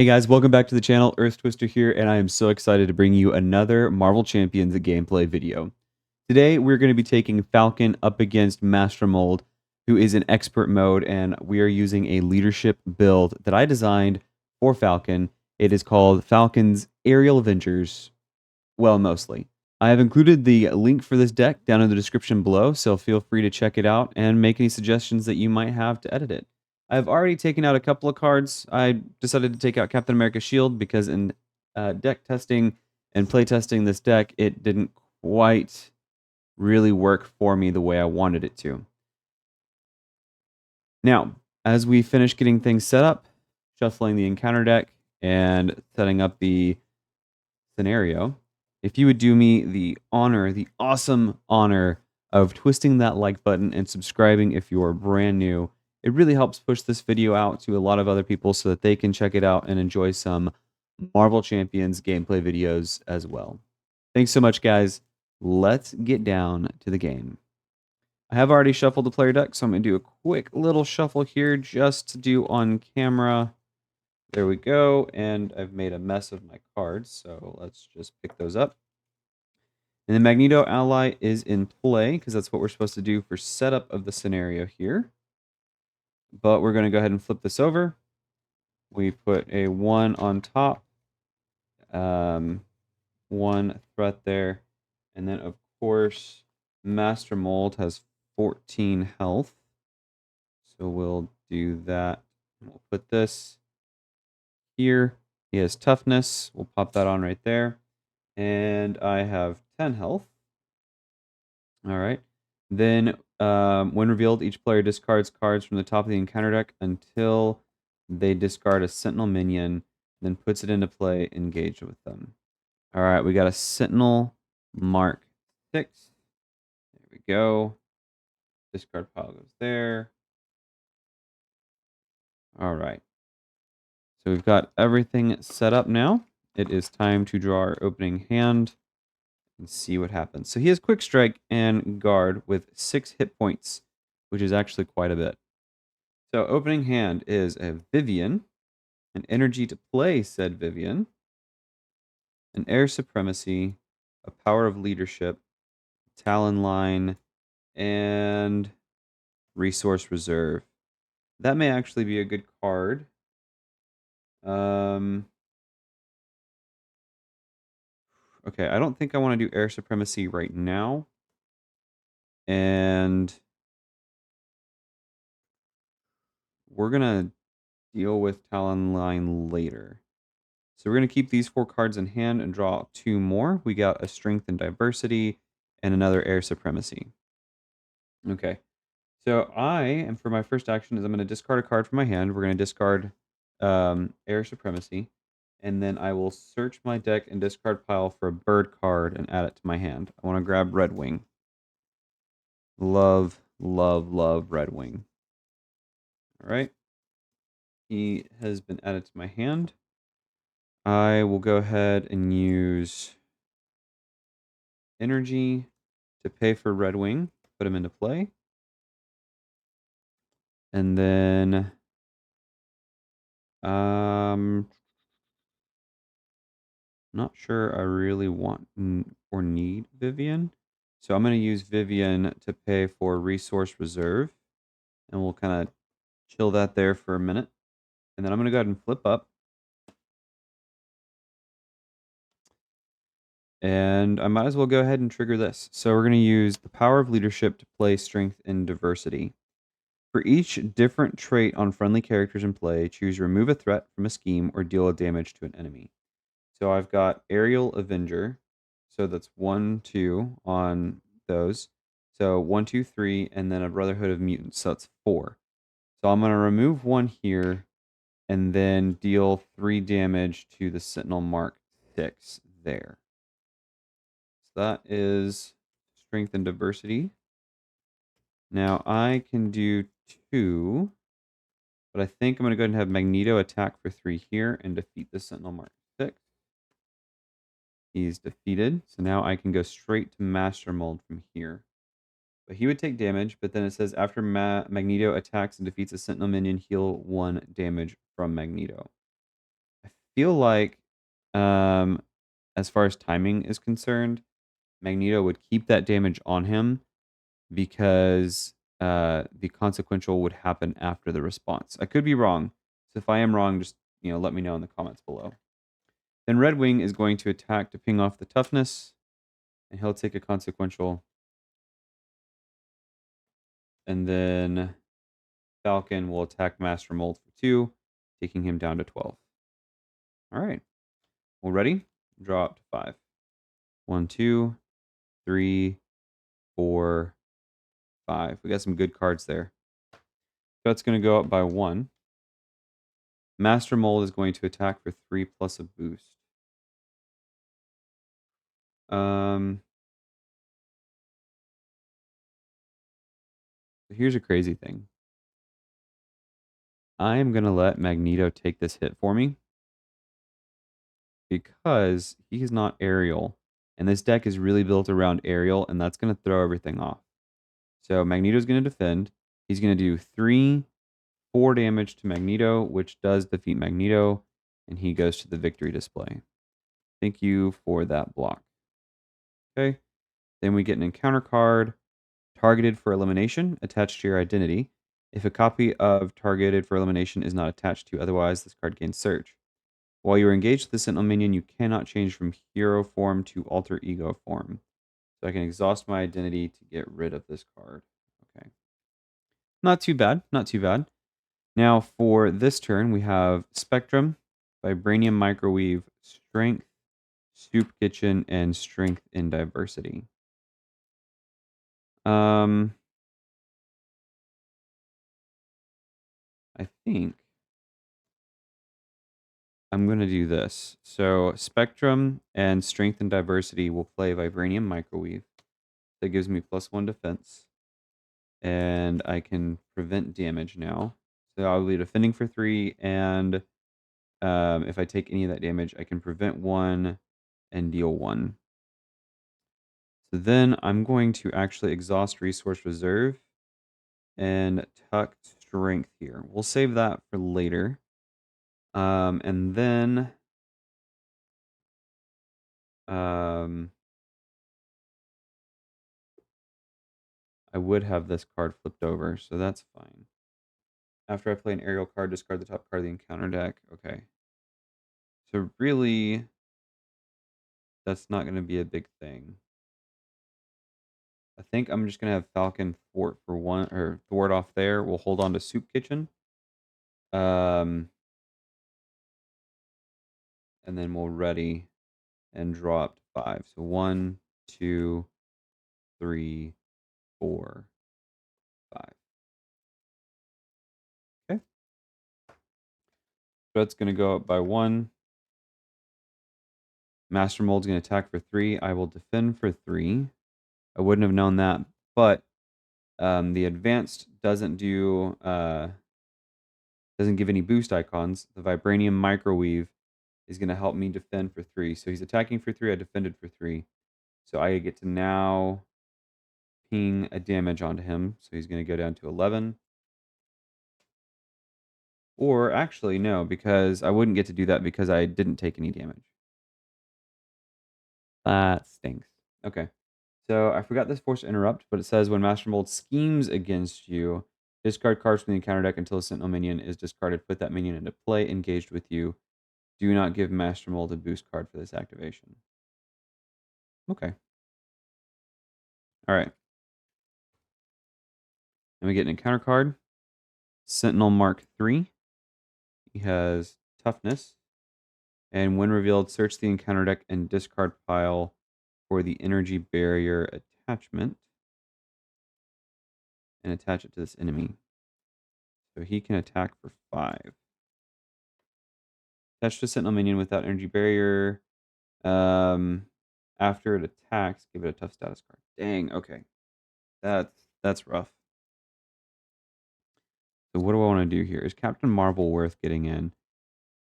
Hey guys, welcome back to the channel. Earth Twister here, and I am so excited to bring you another Marvel Champions gameplay video. Today, we're going to be taking Falcon up against Master Mold, who is in expert mode, and we are using a leadership build that I designed for Falcon. It is called Falcon's Aerial Avengers. Well, mostly. I have included the link for this deck down in the description below, so feel free to check it out and make any suggestions that you might have to edit it. I've already taken out a couple of cards. I decided to take out Captain America's Shield because in deck testing and play testing this deck, it didn't quite really work for me the way I wanted it to. Now, as we finish getting things set up, shuffling the encounter deck, and setting up the scenario, if you would do me the honor, the awesome honor of twisting that like button and subscribing if you are brand new, it really helps push this video out to a lot of other people so that they can check it out and enjoy some Marvel Champions gameplay videos as well. Thanks so much, guys. Let's get down to the game. I have already shuffled the player deck, so I'm going to do a quick little shuffle here just to do on camera. There we go, and I've made a mess of my cards, so let's just pick those up. And the Magneto ally is in play, because that's what we're supposed to do for setup of the scenario here. But we're going to go ahead and flip this over. We put a 1 on top, 1 threat there, and then, of course, Master Mold has 14 health. So we'll do that. We'll put this here. He has toughness. We'll pop that on right there. And I have 10 health. All right. Then, when revealed, each player discards cards from the top of the encounter deck until they discard a Sentinel minion, then puts it into play, engaged with them. All right, we got a Sentinel Mark 6. There we go. Discard pile goes there. All right. So we've got everything set up now. It is time to draw our opening hand and see what happens. So he has Quick Strike and Guard with 6 hit points, which is actually quite a bit. So opening hand is a Vivian, an Energy to play said Vivian, an Air Supremacy, a Power of Leadership, Talon Line, and Resource Reserve. That may actually be a good card. Okay, I don't think I want to do Air Supremacy right now. And we're going to deal with Talon Line later. So we're going to keep these 4 cards in hand and draw 2 more. We got a Strength and Diversity and another Air Supremacy. Okay. So for my first action, is I'm going to discard a card from my hand. We're going to discard Air Supremacy. And then I will search my deck and discard pile for a bird card and add it to my hand. I want to grab Red Wing. Love, love, love Red Wing. All right. He has been added to my hand. I will go ahead and use energy to pay for Red Wing, put him into play. And then not sure I really want or need Vivian. So I'm going to use Vivian to pay for Resource Reserve. And we'll kind of chill that there for a minute. And then I'm going to go ahead and flip up. And I might as well go ahead and trigger this. So we're going to use the Power of Leadership to play Strength and Diversity. For each different trait on friendly characters in play, choose remove a threat from a scheme or deal a damage to an enemy. So I've got Aerial Avenger. So that's 1, 2 on those. So 1, 2, 3, and then a Brotherhood of Mutants. So that's 4. So I'm going to remove 1 here and then deal 3 damage to the Sentinel Mark 6 there. So that is Strength and Diversity. Now I can do 2, but I think I'm going to go ahead and have Magneto attack for 3 here and defeat the Sentinel Mark 6. He's defeated, so now I can go straight to Master Mold from here. But he would take damage, but then it says after Magneto attacks and defeats a Sentinel minion, heal 1 damage from Magneto. I feel like, um, as far as timing is concerned, Magneto would keep that damage on him because the consequential would happen after the response. I could be wrong. So if I am wrong, just let me know in the comments below. Then Red Wing is going to attack to ping off the toughness, and he'll take a consequential. And then Falcon will attack Master Mold for 2, taking him down to 12. All right. Well, ready? Draw up to 5. 1, 2, 3, 4, 5. We got some good cards there. That's going to go up by 1. Master Mold is going to attack for 3 plus a boost. Here's a crazy thing. I am going to let Magneto take this hit for me because he is not aerial. And this deck is really built around aerial, and that's going to throw everything off. So Magneto's going to defend. He's going to do 3, 4 damage to Magneto, which does defeat Magneto, and he goes to the victory display. Thank you for that block. Okay. Then we get an encounter card, targeted for elimination, attached to your identity. If a copy of targeted for elimination is not attached to otherwise, this card gains surge. While you are engaged with the Sentinel minion, you cannot change from hero form to alter ego form. So I can exhaust my identity to get rid of this card. Okay. Not too bad. Not too bad. Now for this turn, we have Spectrum, Vibranium Microwave, Strength, Soup Kitchen, and Strength in Diversity. I think I'm going to do this. So Spectrum and Strength and Diversity will play Vibranium Microwave. That gives me +1 defense. And I can prevent damage now. So I'll be defending for 3, and if I take any of that damage, I can prevent 1 and deal 1. So then I'm going to actually exhaust Resource Reserve and tuck Strength here. We'll save that for later. And then I would have this card flipped over, so that's fine. After I play an aerial card, discard the top card of the encounter deck. Okay. So really, that's not going to be a big thing. I think I'm just going to have Falcon thwart for 1, or thwart off there. We'll hold on to Soup Kitchen. And then we'll ready and draw up to 5. So 1, 2, 3, 4, 5. Okay. So that's going to go up by 1. Master Mold's going to attack for 3. I will defend for 3. I wouldn't have known that, but the advanced doesn't do doesn't give any boost icons. The Vibranium Microwave is going to help me defend for 3. So he's attacking for 3. I defended for 3. So I get to now ping a damage onto him. So he's going to go down to 11. Or actually, no, because I wouldn't get to do that because I didn't take any damage. That stinks. Okay. So I forgot this force interrupt, but it says when Master Mold schemes against you, discard cards from the encounter deck until a Sentinel minion is discarded. Put that minion into play, engaged with you. Do not give Master Mold a boost card for this activation. Okay. All right. Then we get an encounter card. Sentinel Mark III. He has toughness. And when revealed, search the encounter deck and discard pile for the energy barrier attachment. And attach it to this enemy. So he can attack for 5. Attach to Sentinel minion without energy barrier. After it attacks, give it a tough status card. Dang, okay. That's rough. So what do I want to do here? Is Captain Marvel worth getting in?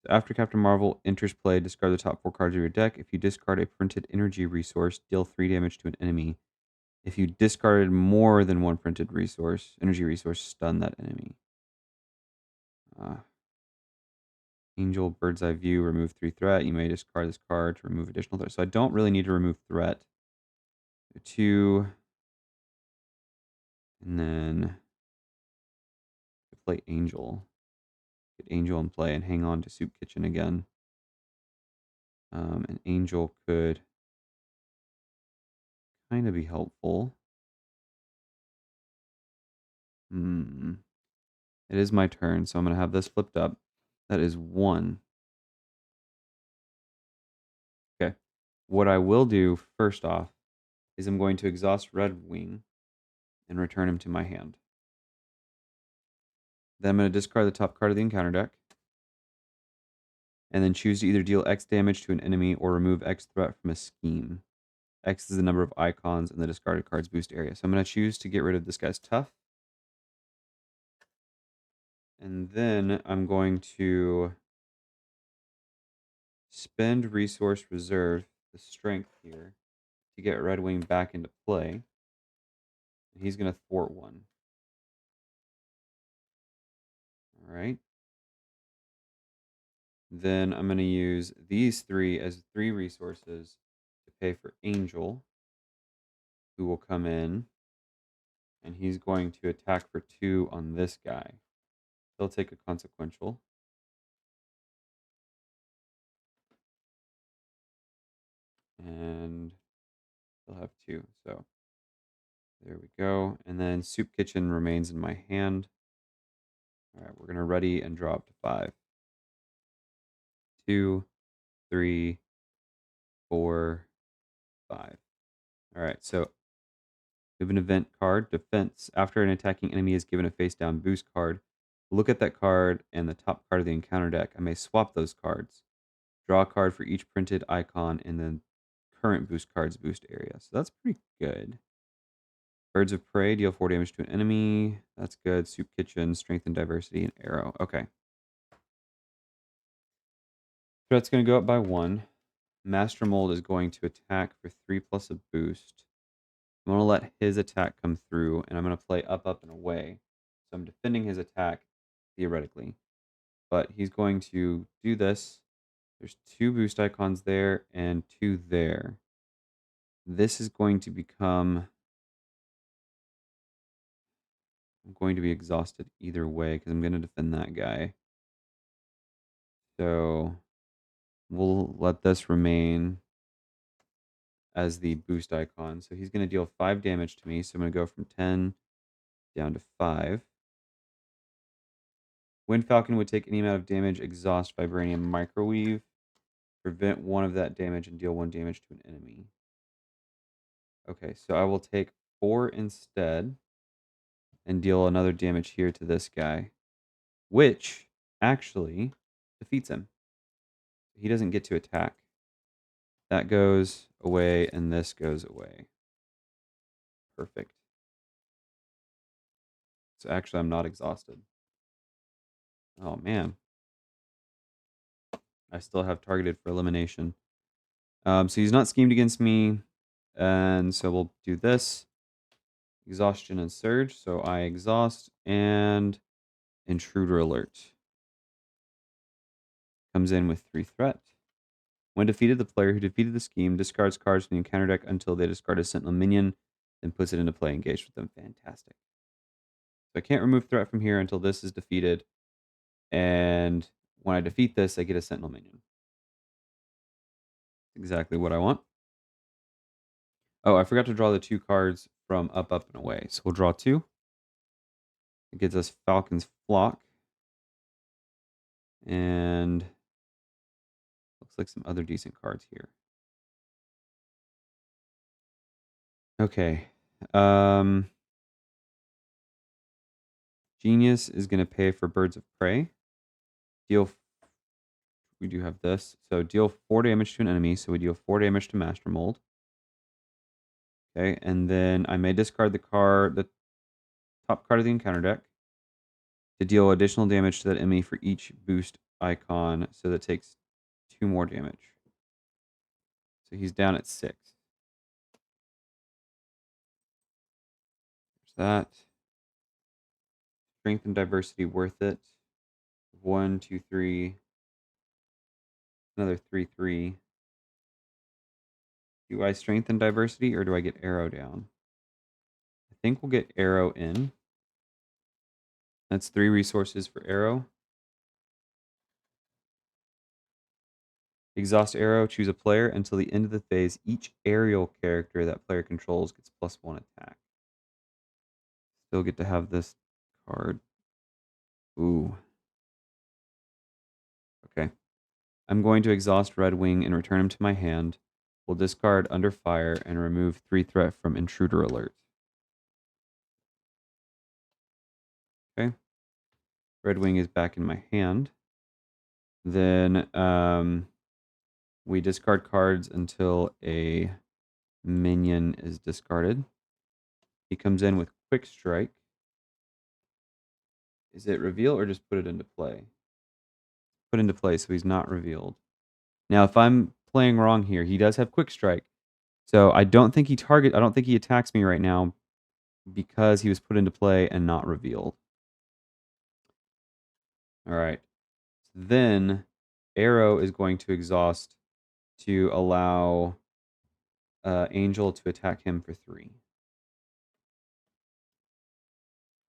After Captain Marvel enters play, discard the top 4 cards of your deck. If you discard a printed energy resource, deal 3 damage to an enemy. If you discarded more than 1 printed energy resource, stun that enemy. Angel, Bird's Eye View, remove 3 threat. You may discard this card to remove additional threat. So I don't really need to remove threat. 2. And then play Angel. Get Angel in play and hang on to Soup Kitchen again. An Angel could kind of be helpful. It is my turn, so I'm going to have this flipped up. That is 1. Okay. What I will do first off is I'm going to exhaust Red Wing and return him to my hand. Then I'm going to discard the top card of the encounter deck. And then choose to either deal X damage to an enemy or remove X threat from a scheme. X is the number of icons in the discarded card's boost area. So I'm going to choose to get rid of this guy's tough. And then I'm going to spend resource reserve, the strength here, to get Red Wing back into play. And he's going to thwart 1. All right. Then I'm going to use these 3 as 3 resources to pay for Angel, who will come in, and he's going to attack for 2 on this guy. He'll take a consequential. And he'll have 2. So there we go. And then Soup Kitchen remains in my hand. All right, we're going to ready and draw up to 5. 2, 3, 4, 5. All right, so we have an event card, Defense. After an attacking enemy is given a face-down boost card, look at that card and the top card of the encounter deck. I may swap those cards. Draw a card for each printed icon in the current boost card's boost area. So that's pretty good. Birds of Prey, deal 4 damage to an enemy. That's good. Soup Kitchen, Strength and Diversity, and Arrow. Okay. Threat's going to go up by 1. Master Mold is going to attack for 3 plus a boost. I'm going to let his attack come through, and I'm going to play up, up, and away. So I'm defending his attack, theoretically. But he's going to do this. There's 2 boost icons there and 2 there. This is going to become... I'm going to be exhausted either way because I'm going to defend that guy. So we'll let this remain as the boost icon. So he's going to deal 5 damage to me. So I'm going to go from 10 down to 5. Wind Falcon would take any amount of damage, exhaust Vibranium Microwave, prevent 1 of that damage, and deal 1 damage to an enemy. Okay, so I will take 4 instead and deal another damage here to this guy, which actually defeats him. He doesn't get to attack. That goes away, and this goes away. Perfect. So actually, I'm not exhausted. Oh, man. I still have targeted for elimination. So he's not schemed against me. And so we'll do this. Exhaustion and Surge. So I exhaust, and Intruder Alert comes in with 3 threat. When defeated, the player who defeated the scheme discards cards from the encounter deck until they discard a Sentinel minion, then puts it into play, engaged with them. Fantastic. So I can't remove threat from here until this is defeated. And when I defeat this, I get a Sentinel minion. Exactly what I want. Oh, I forgot to draw the 2 cards from up, up, and away. So we'll draw 2. It gets us Falcon's Flock. And looks like some other decent cards here. Okay. Genius is going to pay for Birds of Prey. We do have this. So deal 4 damage to an enemy. So we deal 4 damage to Master Mold. Okay, and then I may discard the top card of the encounter deck to deal additional damage to that enemy for each boost icon. So that takes 2 more damage. So he's down at 6. There's that. Strength and Diversity worth it. 1, 2, 3, Another 3/3. Do I strengthen diversity or do I get arrow down? I think we'll get arrow in. That's 3 resources for arrow. Exhaust arrow, choose a player. Until the end of the phase, each aerial character that player controls gets +1 attack. Still get to have this card. Ooh. Okay. I'm going to exhaust Red Wing and return him to my hand. We'll discard Under Fire and remove 3 threat from Intruder Alert. Okay. Red Wing is back in my hand. Then we discard cards until a minion is discarded. He comes in with Quick Strike. Is it reveal or just put it into play? Put into play, so he's not revealed. Now, if I'm playing wrong here, he does have Quick Strike. So I don't think he attacks me right now because he was put into play and not revealed. All right. Then Arrow is going to exhaust to allow Angel to attack him for 3.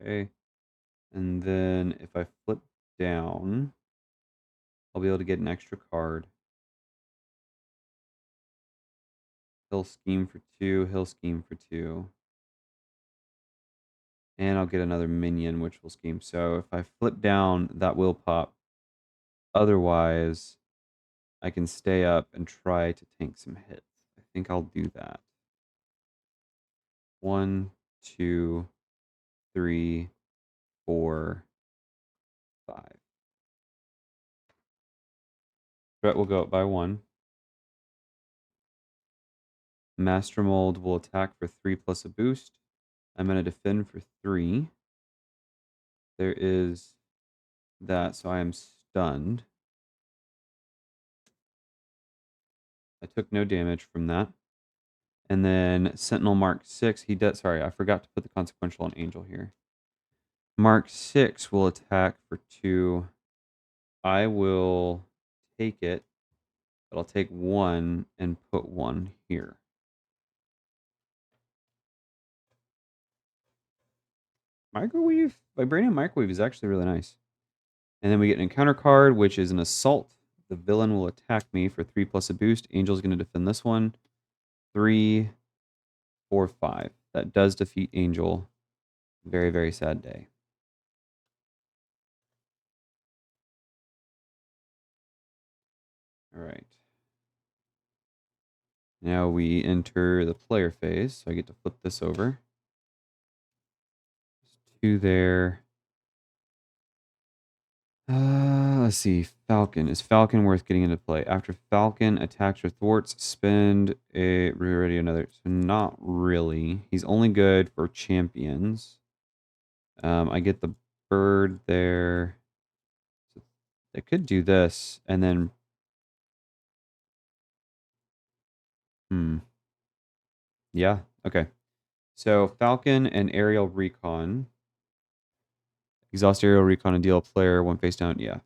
Okay. And then if I flip down, I'll be able to get an extra card. He'll scheme for 2. He'll scheme for 2. And I'll get another minion, which will scheme. So if I flip down, that will pop. Otherwise, I can stay up and try to tank some hits. I think I'll do that. 1, 2, 3, 4, 5. Threat will go up by 1. Master Mold will attack for 3 plus a boost. I'm going to defend for 3. There is that, so I am stunned. I took no damage from that. And then Sentinel Mark 6, he does, sorry, I forgot to put the consequential on Angel here. Mark 6 will attack for 2. I will take it, but I'll take 1 and put 1 here. Microwave, Vibranium Microwave is actually really nice. And then we get an encounter card, which is an Assault. The villain will attack me for 3 plus a boost. Angel's going to defend this one. 3, 4, 5. That does defeat Angel. Very, very sad day. All right. Now we enter the player phase. So I get to flip this over. 2 there. Let's see. Falcon. Is Falcon worth getting into play? After Falcon attacks or thwarts, spend a ready another. So not really. He's only good for champions. I get the bird there. So I could do this and then. Yeah. Okay. So Falcon and Aerial Recon. Exhaust Aerial Recon and deal a player 1 face down. Yeah.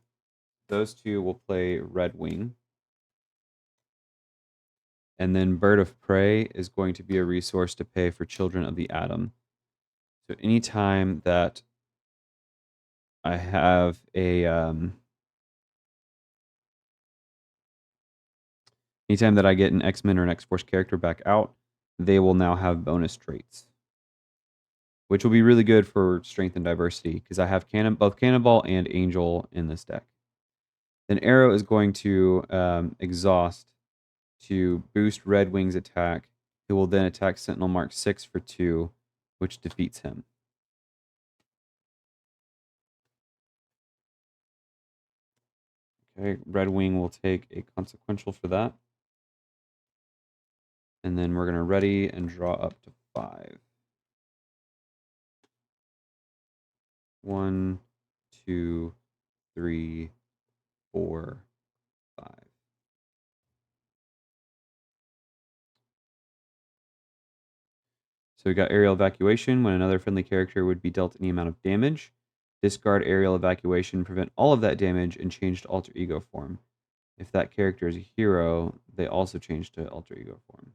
Those 2 will play Red Wing. And then Bird of Prey is going to be a resource to pay for Children of the Atom. So anytime that I have a anytime that I get an X-Men or an X-Force character back out, they will now have bonus traits, which will be really good for strength and diversity because I have both Cannonball and Angel in this deck. Then Arrow is going to exhaust to boost Red Wing's attack. He will then attack Sentinel Mark 6 for 2, which defeats him. Okay, Red Wing will take a consequential for that. And then we're going to ready and draw up to 5. 1, 2, 3, 4, 5. So we got Aerial Evacuation. When another friendly character would be dealt any amount of damage, discard Aerial Evacuation, prevent all of that damage, and change to Alter Ego form. if that character is a hero, they also change to alter ego form.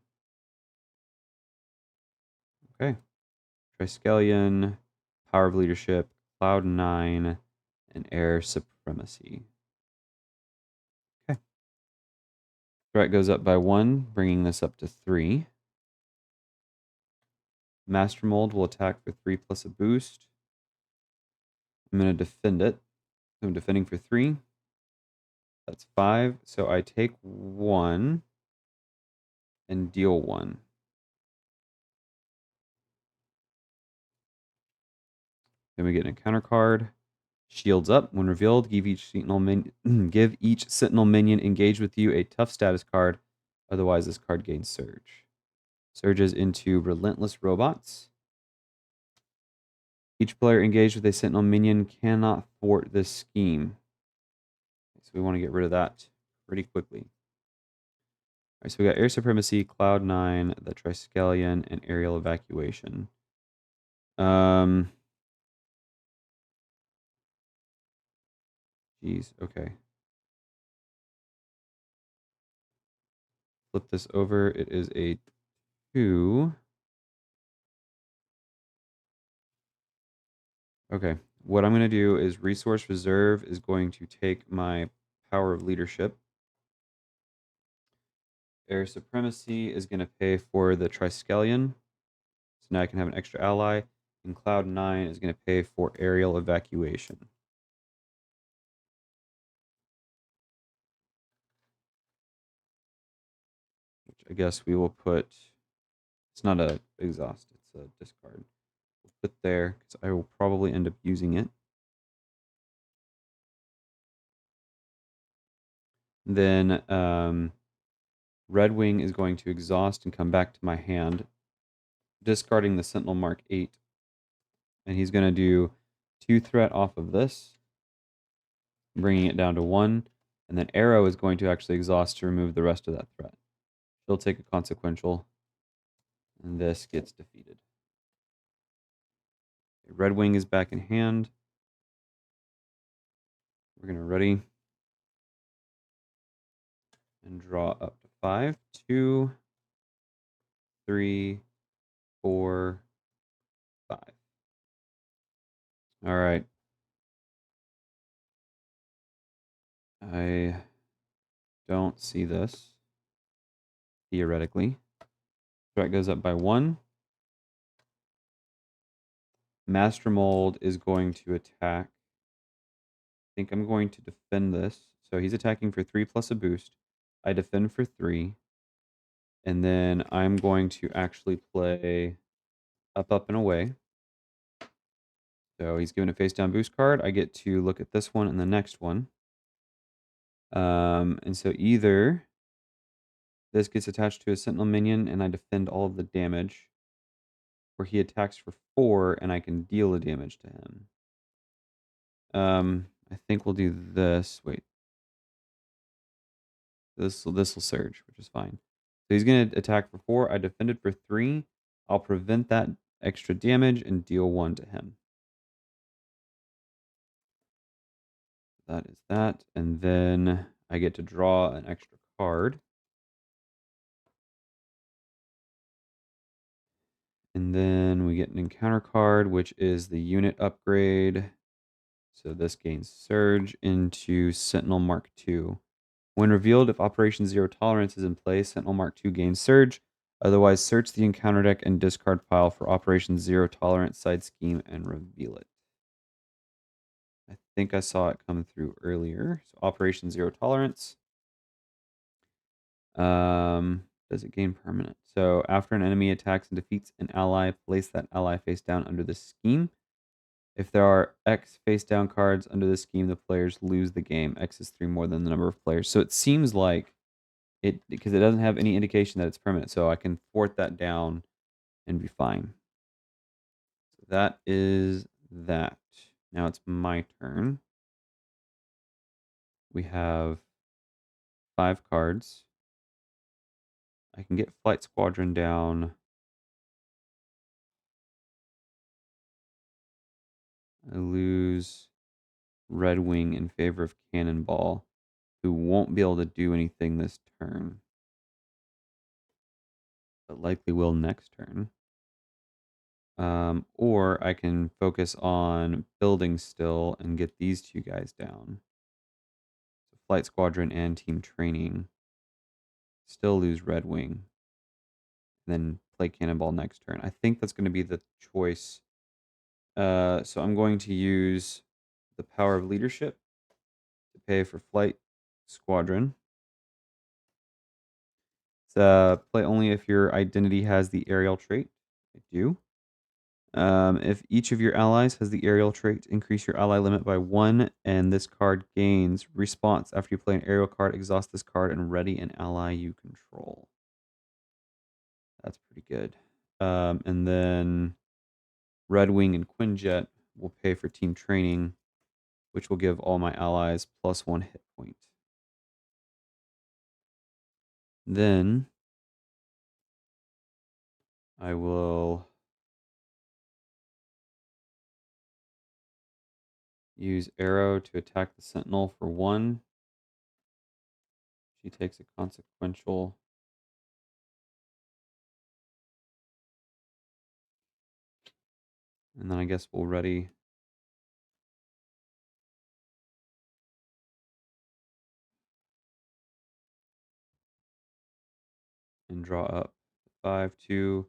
Okay. Triskelion, Power of Leadership, Cloud 9, and Air Supremacy. Okay. Threat goes up by 1, bringing this up to 3. Master Mold will attack for 3 plus a boost. I'm going to defend it. I'm defending for 3. That's 5. So I take 1 and deal 1. Then we get an encounter card. Shields up. When revealed, give each Sentinel minion engaged with you a tough status card. Otherwise, this card gains Surge. Surges into Relentless Robots. Each player engaged with a Sentinel minion cannot thwart this scheme. So we want to get rid of that pretty quickly. All right, so we got Air Supremacy, Cloud 9, the Triskelion, and Aerial Evacuation. Geez, okay. Flip this over. It is a 2. Okay. What I'm going to do is Resource Reserve is going to take my Power of Leadership. Air Supremacy is going to pay for the Triskelion. So now I can have an extra ally. And Cloud 9 is going to pay for Aerial Evacuation. Which I guess we will put... It's not a exhaust, it's a discard. We'll put there, because I will probably end up using it. Then Red Wing is going to exhaust and come back to my hand, discarding the Sentinel Mark 8. And he's going to do 2 threat off of this, bringing it down to 1. And then Arrow is going to actually exhaust to remove the rest of that threat. She'll take a consequential, and this gets defeated. Okay, Red Wing is back in hand. We're going to ready and draw up to 5. 2, 3, 4, 5. All right. I don't see this, theoretically. Threat goes up by 1. Master Mold is going to attack. I think I'm going to defend this. So he's attacking for 3 plus a boost. I defend for 3. And then I'm going to actually play up, up, and away. So he's given a face down boost card. I get to look at this one and the next one. And so either this gets attached to a Sentinel minion and I defend all of the damage, or he attacks for 4 and I can deal the damage to him. I think we'll do this. Wait. This will surge, which is fine. So he's going to attack for 4. I defended for 3. I'll prevent that extra damage and deal 1 to him. That is that. And then I get to draw an extra card. And then we get an encounter card, which is the unit upgrade. So this gains Surge into Sentinel Mark II. When revealed, if Operation Zero Tolerance is in place, Sentinel Mark II gains Surge. Otherwise, search the encounter deck and discard pile for Operation Zero Tolerance side scheme and reveal it. I think I saw it come through earlier. So Operation Zero Tolerance. Does it gain permanent? So after an enemy attacks and defeats an ally, place that ally face down under the scheme. If there are X face down cards under the scheme, the players lose the game. X is 3 more than the number of players. So it seems like it, because it doesn't have any indication that it's permanent. So I can thwart that down and be fine. So that is that. Now it's my turn. We have 5 cards. I can get Flight Squadron down. I lose Red Wing in favor of Cannonball, who won't be able to do anything this turn, but likely will next turn. Or I can focus on building still and get these two guys down. So Flight Squadron and Team Training. Still lose Red Wing. Then play Cannonball next turn. I think that's going to be the choice. So I'm going to use the Power of Leadership to pay for Flight Squadron. It's play only if your identity has the aerial trait. I do. If each of your allies has the aerial trait, increase your ally limit by 1, and this card gains response after you play an aerial card. Exhaust this card and ready an ally you control. That's pretty good. And then Red Wing and Quinjet will pay for team training, which will give all my allies +1 hit point. Then I will use Arrow to attack the Sentinel for 1. She takes a consequential. And then I guess we'll ready. And draw up 5, 2,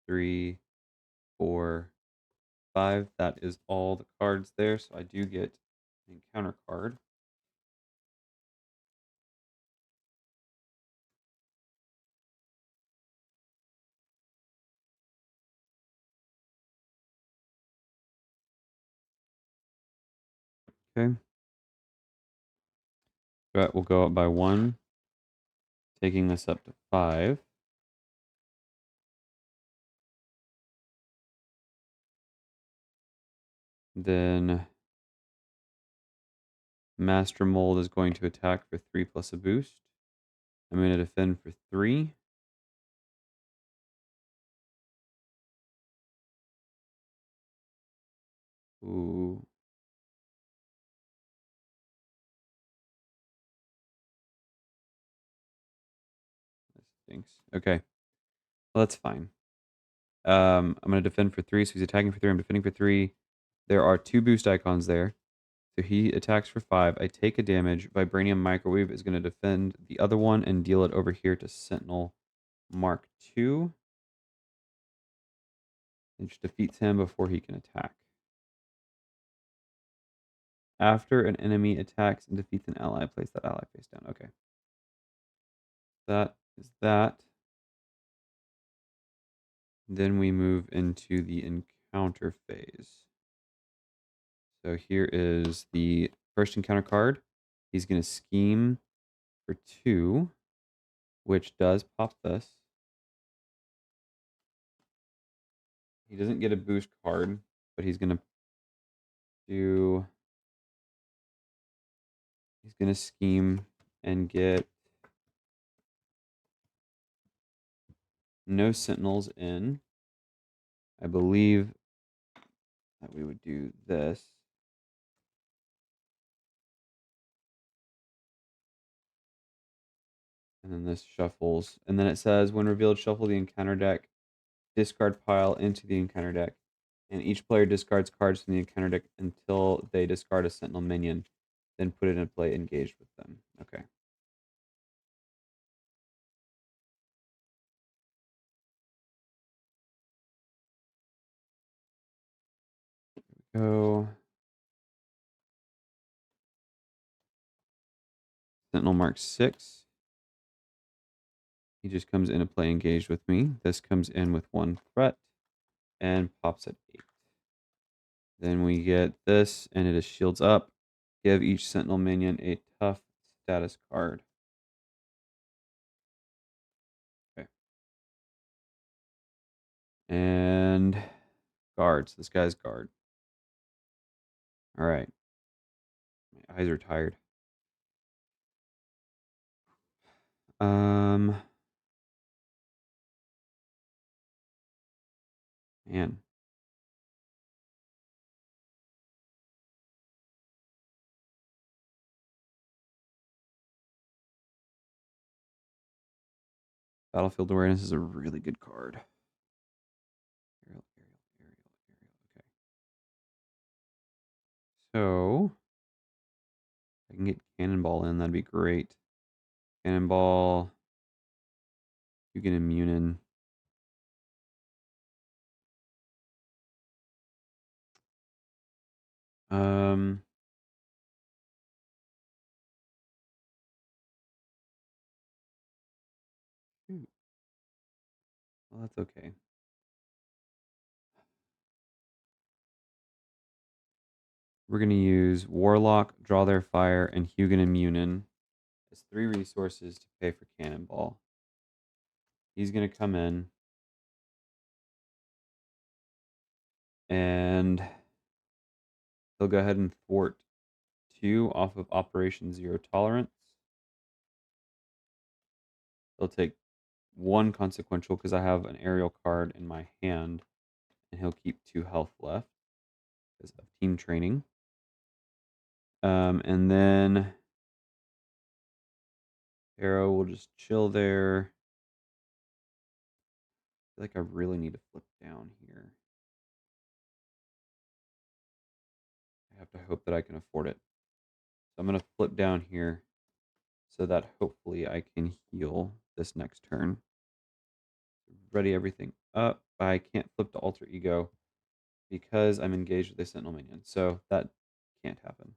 3, 4, 5. That is all the cards there. So I do get an encounter card. Okay. That will go up by 1, taking this up to 5. Then Master Mold is going to attack for 3 plus a boost. I'm going to defend for 3. Ooh. That stinks. Okay. Well, that's fine. I'm going to defend for 3, so he's attacking for 3. I'm defending for 3. There are 2 boost icons there. So he attacks for 5. I take a damage. Vibranium Microwave is going to defend the other one and deal it over here to Sentinel Mark II. Which defeats him before he can attack. After an enemy attacks and defeats an ally, place that ally face down. Okay. That is that. Then we move into the encounter phase. So here is the first encounter card. He's going to scheme for 2, which does pop this. He doesn't get a boost card, but he's going to scheme and get no sentinels in. I believe that we would do this. And then this shuffles. And then it says, when revealed, shuffle the encounter deck, discard pile into the encounter deck. And each player discards cards from the encounter deck until they discard a sentinel minion. Then put it in play engaged with them. Okay. Go. Sentinel Mark 6. He just comes in and play engaged with me. This comes in with 1 threat and pops at 8. Then we get this, and it is shields up. Give each sentinel minion a tough status card. Okay. And guards. This guy's guard. All right. My eyes are tired. Man. Battlefield awareness is a really good card. Aerial. Okay. So if I can get Cannonball in, that'd be great. Cannonball. You get Immunin. Um. Shoot. Well, that's okay. We're going to use Warlock, Draw Their Fire, and Hugin Immunin as 3 resources to pay for Cannonball. He's going to come in and he'll go ahead and thwart 2 off of Operation Zero Tolerance. He'll take 1 consequential because I have an aerial card in my hand, and he'll keep 2 health left because of team training. And then Arrow will just chill there. I feel like I really need to flip down here. I have to hope that I can afford it. So I'm going to flip down here so that hopefully I can heal this next turn. Ready everything up. I can't flip to Alter Ego because I'm engaged with a Sentinel minion. So that can't happen.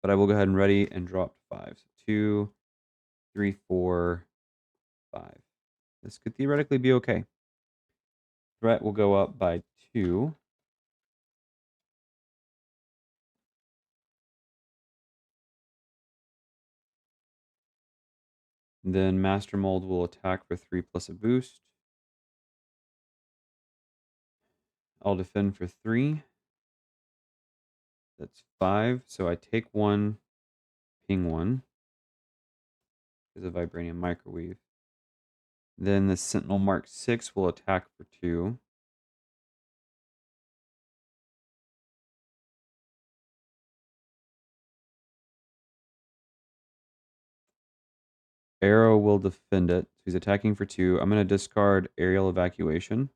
But I will go ahead and ready and drop 5. So 2, 3, 4, 5. This could theoretically be okay. Threat will go up by 2. Then Master Mold will attack for 3 plus a boost. I'll defend for 3. That's 5. So I take 1, ping 1 because of Vibranium Microwave. Then the Sentinel Mark 6 will attack for 2. Arrow will defend it. So he's attacking for 2. I'm going to discard Aerial Evacuation.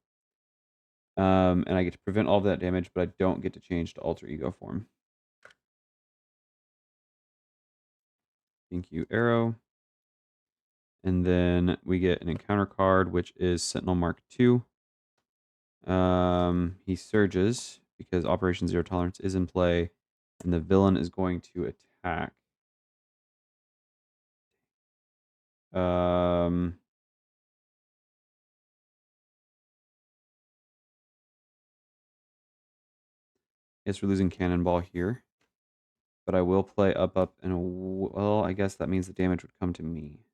And I get to prevent all of that damage, but I don't get to change to Alter Ego form. Thank you, Arrow. And then we get an encounter card, which is Sentinel Mark 2. He surges because Operation Zero Tolerance is in play, and the villain is going to attack. Guess we're losing Cannonball here. But I will play up, and well, I guess that means the damage would come to me.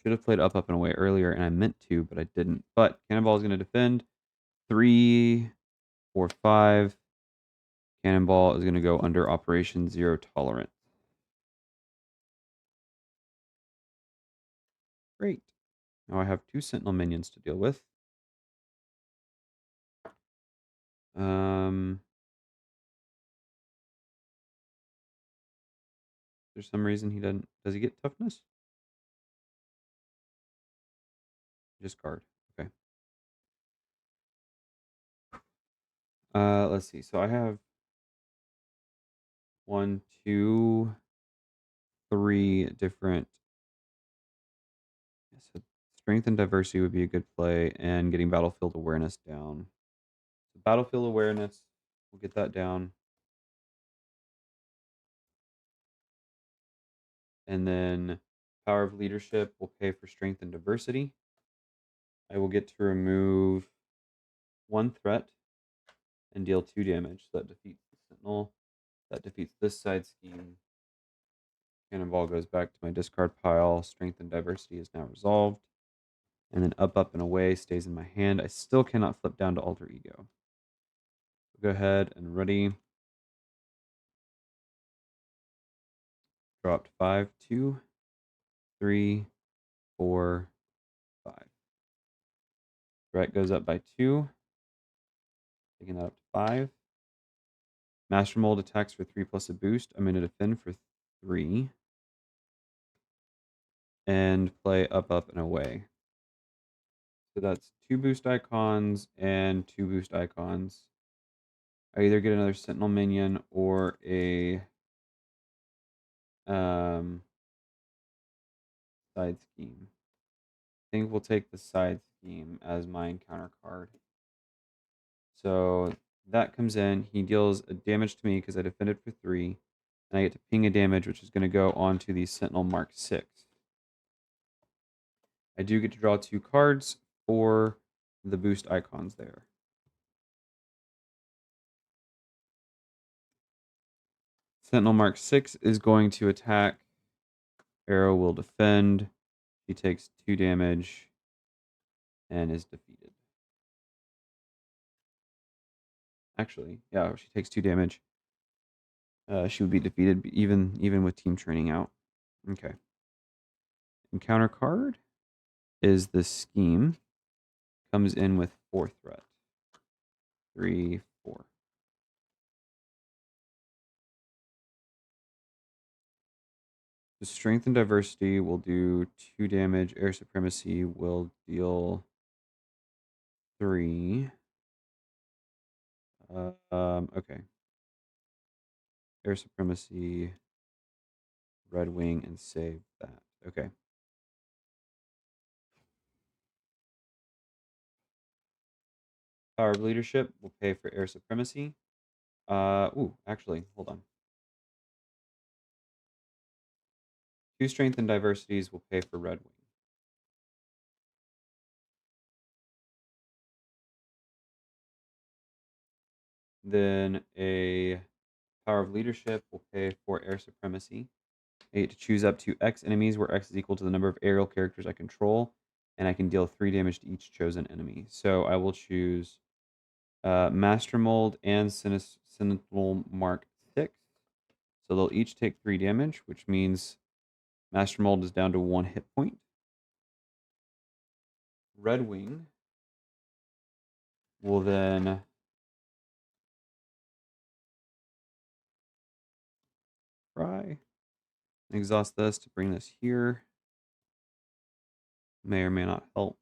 Should have played up, and away earlier, and I meant to, but I didn't. But Cannonball is going to defend. 3, 4, 5. Cannonball is going to go under Operation Zero Tolerance. Great. Now I have 2 Sentinel minions to deal with. There's some reason he doesn't. Does he get toughness? Discard. Okay. Let's see. So I have 1, 2, 3 different. So strength and diversity would be a good play, and getting battlefield awareness down. So battlefield awareness, we'll get that down. And then power of leadership will pay for strength and diversity. I will get to remove 1 threat and deal 2 damage. So that defeats the Sentinel. That defeats this side scheme. Cannonball goes back to my discard pile. Strength and diversity is now resolved. And then up, and away stays in my hand. I still cannot flip down to Alter Ego. Go ahead and ready. Dropped 5, 2, 3, 4, 5. Threat goes up by 2. Taking that up to 5. Master Mold attacks for 3 plus a boost. I'm going to defend for 3. and play up, up, and away. So that's 2 boost icons and 2 boost icons. I either get another Sentinel minion or a side scheme. I think we'll take the side scheme as my encounter card. So that comes in. He deals a damage to me because I defended for 3. And I get to ping a damage, which is going to go onto the Sentinel Mark 6. I do get to draw 2 cards for the boost icons there. Sentinel Mark 6 is going to attack. Arrow will defend. She takes 2 damage and is defeated. Actually, yeah, she takes 2 damage. She would be defeated even with team training out. Okay. Encounter card is the scheme. Comes in with 4 threat. 3, 4. The strength and diversity will do 2 damage. Air supremacy will deal 3. Okay. Air supremacy, red wing, and save that. Okay. Power of leadership will pay for air supremacy. Actually, hold on. 2 strength and diversities will pay for red wing. Then a power of leadership will pay for air supremacy. I get to choose up to X enemies, where X is equal to the number of aerial characters I control, and I can deal 3 damage to each chosen enemy. So I will choose Master Mold and Sentinel Mark 6. So they'll each take 3 damage, which means Master Mold is down to 1 hit point. Red Wing will then try exhaust this to bring this here. May or may not help.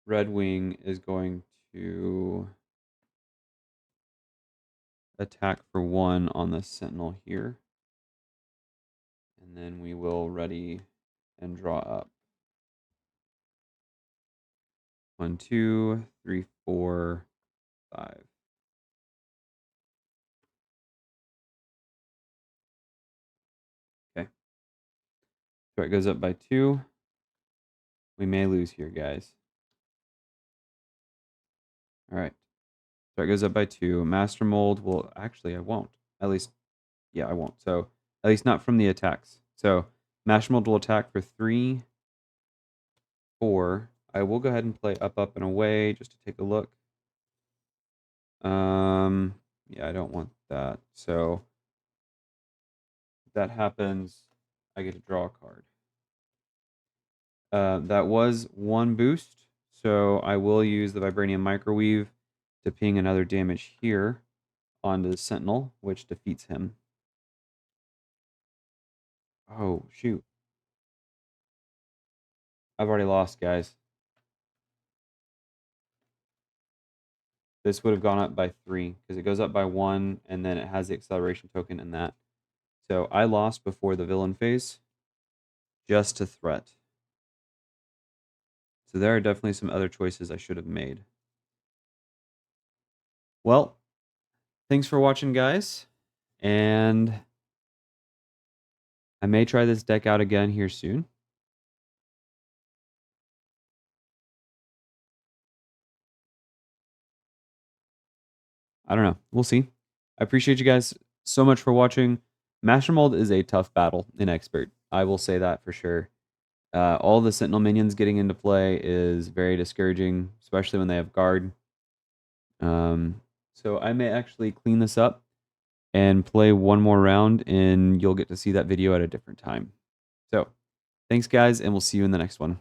Red Wing is going to attack for 1 on the Sentinel here. And then we will ready and draw up. 1, 2, 3, 4, 5. Okay. So it goes up by 2. We may lose here, guys. All right. So it goes up by 2. Master Mold will... Actually, I won't. At least... Yeah, I won't. So, at least not from the attacks. So, Master Mold will attack for 3, 4. I will go ahead and play up, up, and away just to take a look. Yeah, I don't want that. So, if that happens, I get to draw a card. That was 1 boost, so I will use the Vibranium Microwave to ping another damage here onto the Sentinel, which defeats him. Oh, shoot. I've already lost, guys. This would have gone up by 3, because it goes up by 1, and then it has the acceleration token in that. So I lost before the villain phase, just to threat. So there are definitely some other choices I should have made. Well, thanks for watching, guys. And I may try this deck out again here soon. I don't know. We'll see. I appreciate you guys so much for watching. Master Mold is a tough battle in Expert. I will say that for sure. All the Sentinel minions getting into play is very discouraging, especially when they have guard. So I may actually clean this up and play one more round, and you'll get to see that video at a different time. So thanks, guys, and we'll see you in the next one.